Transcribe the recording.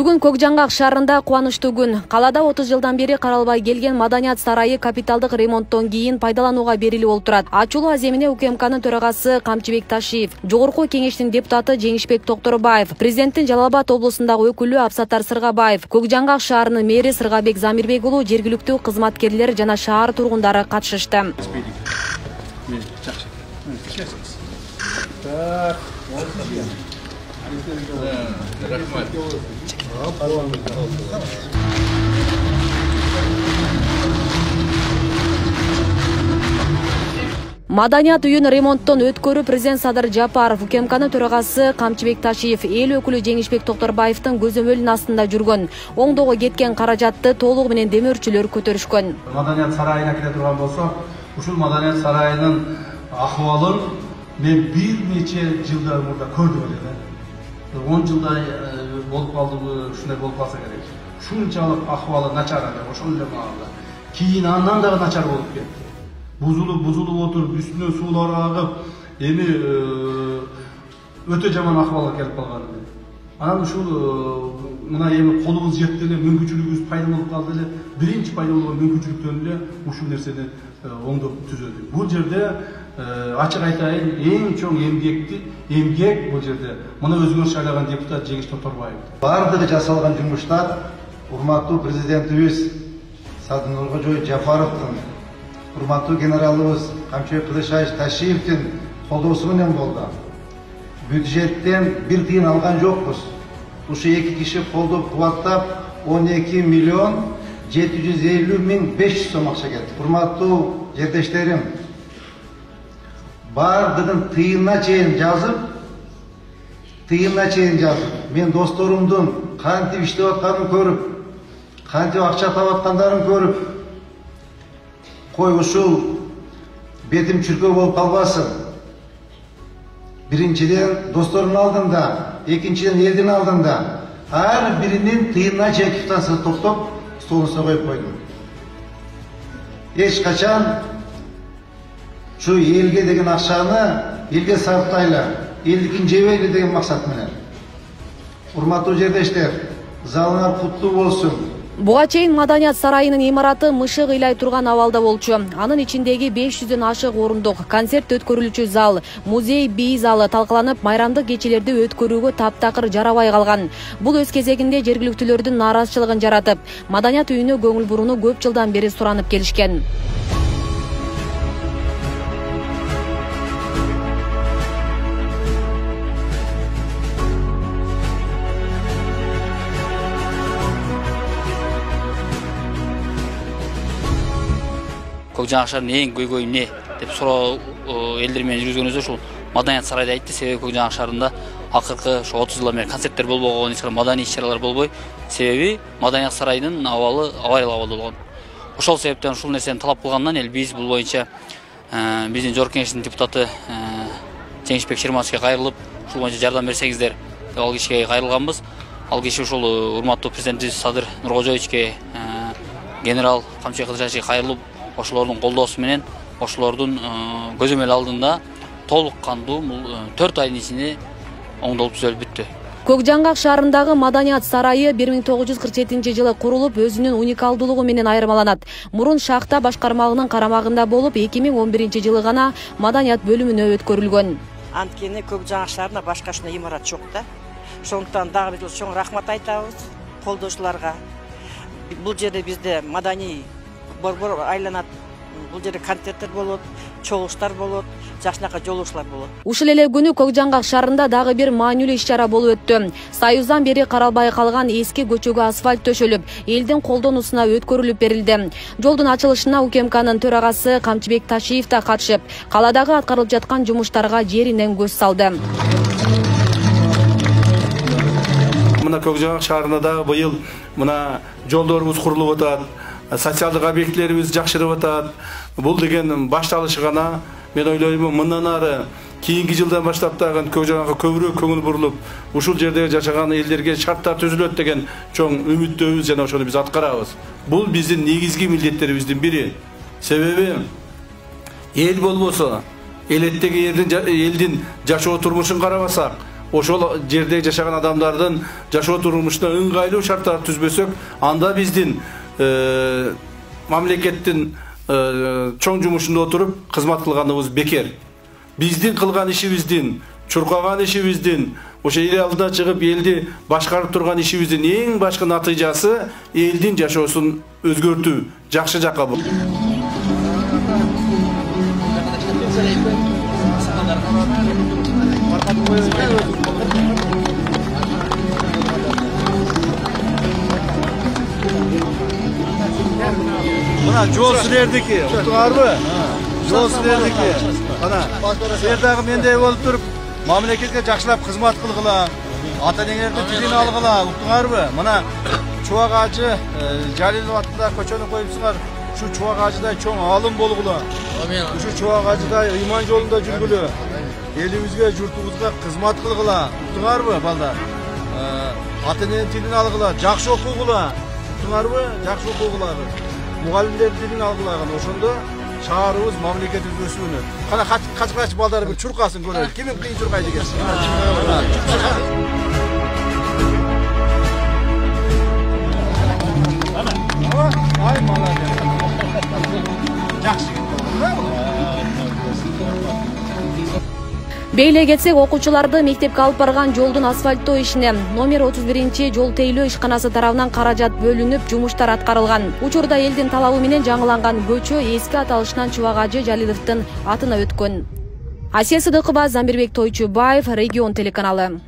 Бүгүн Көкжаңгак шаарында кубанычтуу күн. Калада 30 жылдан бери каралбай келген Маданият сарайы капиталдык ремонттон кийин пайдаланууга берилип олтурат. Ачуулуу аземине УКМКнын төрагасы Камчыбек Ташиев, Жогорку кеңештин депутаты Жеңишбек Токторбаев, президенттин Жалал Абад облусундагы өкүлү Абсаттар Сыргабаев, Көкжаңгак шаарынын мэри Сыргабек Замирбек уулу, жергиликтүү кызматкерлер жана шаар тургундары катышышты. Маданият үйүн ремонттон өткөрүү президент Садыр Жапаров, УКМКнын төрагасы Камчыбек Ташиев, эл өкүлү Жеңишбек Токторбаевдин көзөмөлүнүн астында жүргөн. Оңдоого кеткен каражатты толугу менен демөөрчүлөр көтөрүшкөн. Маданият сарайына келе турган болсо, ушул Маданият сарайынын акыбалын мен бир нече жылдар мурда көрдүм эле. 10 жылда болуп калдыбы, ушундай болуп калса керек. Шунчалык акыбалы начар эле, ошол эле маалда. Кийин андан дагы начар болуп кетти. Бузулуп отуруп, үстүнөн суулар агып, эми өтө жаман акыбалга келип калган. Анан ушул мына эми колубуз жетти эле, мүмкүнчүлүгүбүз пайда болуп калды эле. Биринчи пайда болгон мүмкүнчүлүктөн эле ушул нерсени оңдоп түзөдүк. Бул жерде ачык айтайын, эң чоң эмгек бул жерде мына өзүңөр шайлаган депутат Жеңиш Токторбаев. Бардыгы жасалган жумуштар урматтуу президентибиз Садыр Нуркожоевич Жапаровдун, урматтуу генералыбыз Камчыбек Кылычбаев Ташиевдин колдоосу менен болду. Бюджеттен бир тыйын алган жокпуз. Ушу эки киши колдоп кубаттап 12 миллион 750 миң 500 сом акча кетти. Урматтуу жердештерим, бардыгын тыйынына чейин жазып, мен досторумдун кантип иштеп атканын көрүп, кантип акча таап аткандарын көрүп, кой ушул бетим чүркөө болуп калбасын. Биринчиден достордун алдында, экинчиден элдин алдында ар биринин тыйынына чейин квитанциясын топтоп столдун үстүнө коюп койдум. Эч качан şu elge деген акчаны элге сарптайлы, элдикин жебейлі деген максат менен. Урматтуу жердештер, залыңар куттуу болсун. Буга чейин Маданият сарайынын имараты мышык ыйлай турган абалда болчу. Анын ичиндеги 500дөн ашык орундук, концерт өткөрүлүүчү зал, музей бий залы талкаланып, майрамдык кечелерди өткөрүүгө таптакыр жарабай калган. Бул өз кезегинде жергиликтүүлөрдүн нааразычылыгын жаратып, Маданият үйүнө көңүл буруну көп жылдан бери суранып келишкен. Көкжаңгак шаарынын эң көйгөйү эмне деп суроо элдер менен жүргөнүбүздө ушул Маданият сарайды айтты. Себеби Көкжаңгак шаарында акыркы 30 жылдан бери концерттер болбогон, эч кандай маданий иш-чаралар болбой, себеби Маданият сарайынын абалы авариялык абалда болгон. Ошол себептен ушул нерсени талап кылгандан эл биз бул боюнча биздин Жогорку кеңештин депутаты Жеңишбек Шерматовичке кайрылып, ушул боюнча жардам берсеңиздер деп ал кишиге кайрылганбыз. Ал киши ушул урматтуу президентибиз Садыр Нуркожоевичке, генерал Камчыбек Кылычбаевичке кайрылып, ошолордун колдоосу менен, ошолордун көзөмөл алдында толук кандуу 4 айдын ичинде оңдолуп түзөлүп бүттү. Көкжаңгак шаарындагы Маданият сарайы 1947-жылы курулуп, өзүнүн уникалдуулугу менен айырмаланат. Мурун шахта башкармалыгынын карамагында болуп, 2011-жылы гана Маданият бөлүмүнө өткөрүлгөн. Анткени Көкжаңгак шаарында башка ушундай имарат жок да. Ошондуктан дагы биз чоң рахмат айтабыз колдоочуларга. Бул жерде бизде маданий борбор айланат. Бул жерде концерттер болот, чогулуштар болот, жакшынакай жолугушуулар болот. Ушул эле күнү Көкжаңгак шаарында дагы бир маанилүү иш-чара болуп өттү. Союздан бери каралбай калган эски көчөгө асфальт төшөлүп, элдин колдонуусуна өткөрүлүп берилди. Жолдун ачылышына УКМКнын төрагасы Камчыбек Ташиев да катышып, каладагы аткарылып жаткан жумуштарга жеринен көз салды. Мына Көкжаңгак шаарында дагы быйыл мына жолдорубуз курулуп атат. Социалдык объектлерибиз жакшырып атат. Бул деген башталышы гана. Мен ойлойм, мындан ары кийинки жылдан баштап дагы Көкжаңгакка көбүрөөк көңүл бурулуп, ушул жерде жашаган элдерге шарттар түзүлөт деген чоң үмүттөбүз жана ошону биз аткарабыз. Бул биздин негизги милдеттерибиздин бири. Себеби эл болбосо, элеттеги элдин жашоо турмушун карабасак, ошол жерде жашаган адамдардын жашоо турмушуна ыңгайлуу шарттар түзбөсөк, анда биздин мамлекеттин чоң жумушунда отуруп кызмат кылганыбыз бекер. Биздин кылган ишибиздин, чуркаган ишибиздин, ошо эл алдына чыгып элди башкарып турган ишибиздин эң башкы натыйжасы элдин жашоосун өзгөртүү, жакшы жакка. Mana жол силердики, уктуңарбы? Жол силердики. Ana, силердагы мендей болуп туруп, мамлекетке жакшылап кызмат кылгыла, ата-энеңердин тилин алгыла, уктуңарбы? Мына Чубак Ажы Жалилов атында көчөнү коюпсуңар. Şu Чубак Ажыдай чоң алым болгула. Şu Чубак Ажыдай ыйман жолунда жүргүлө. Элибизге, журтубузга кызмат кылгыла. Уктуңарбы, балдар? Ата-эненин тилин алгыла, жакшы окугула. Уктуңарбы? Жакшы окугула. Mugallimler dilini algılagan oşonda şaharыбыз мамлекетибиз өсүүнө. Кана качкырач балдары бир чуркасын көрөлүк. Кимин кыйын чуркайды экен? Ай, молодец. Жакшы. Бейле кетсек, окуучуларды мектепке алып барган жолдун асфальттоо ишине номер 31 жол тейлөө ишканасы тарабынан каражат бөлүнүп, жумуштар аткарылган. Учурда элдин талабы менен жаңыланган көчө эски аталышынан Чубак Ажы Жалиловдун атына өткөн. Асия Сыдыкова, Замирбек Тойчубаев, Регион телеканалы.